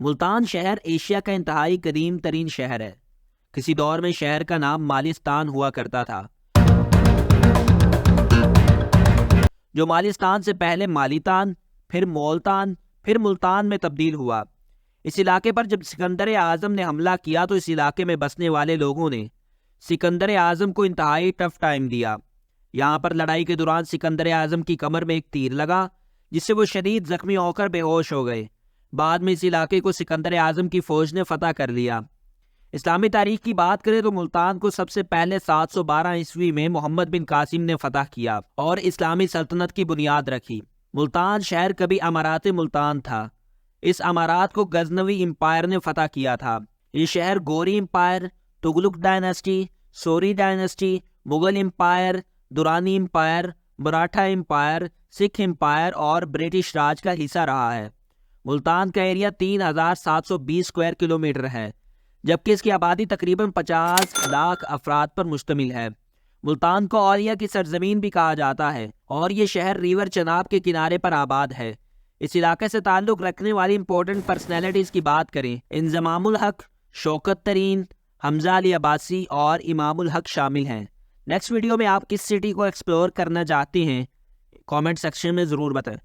ملتان شہر ایشیا کا انتہائی قدیم ترین شہر ہے۔ کسی دور میں شہر کا نام مالستان ہوا کرتا تھا، جو مالستان سے پہلے مالیتان، پھر مولتان، پھر ملتان میں تبدیل ہوا۔ اس علاقے پر جب سکندر اعظم نے حملہ کیا تو اس علاقے میں بسنے والے لوگوں نے سکندر اعظم کو انتہائی ٹف ٹائم دیا۔ یہاں پر لڑائی کے دوران سکندر اعظم کی کمر میں ایک تیر لگا، جس سے وہ شدید زخمی ہو کر بے ہوش ہو گئے۔ بعد میں اس علاقے کو سکندر اعظم کی فوج نے فتح کر لیا۔ اسلامی تاریخ کی بات کریں تو ملتان کو سب سے پہلے 712 عیسوی میں محمد بن قاسم نے فتح کیا اور اسلامی سلطنت کی بنیاد رکھی۔ ملتان شہر کبھی امارات ملتان تھا۔ اس امارات کو غزنوی امپائر نے فتح کیا تھا۔ یہ شہر Ghori empire, Tughlaq dynasty, Suri dynasty, Mughal empire, Durrani empire, Maratha empire, Sikh empire اور برٹش راج کا حصہ رہا ہے۔ ملتان کا ایریا 3720 اسکوائر کلومیٹر ہے، جبکہ اس کی آبادی تقریباً 50 لاکھ افراد پر مشتمل ہے۔ ملتان کو اولیا کی سرزمین بھی کہا جاتا ہے اور یہ شہر ریور چناب کے کنارے پر آباد ہے۔ اس علاقے سے تعلق رکھنے والی امپورٹنٹ پرسنالٹیز کی بات کریں، انضمام الحق، شوکت ترین، حمزہ علی عباسی اور امام الحق شامل ہیں۔ نیکسٹ ویڈیو میں آپ کس سٹی کو ایکسپلور کرنا چاہتے ہیں کامنٹ سیکشن میں ضرور بتائیں۔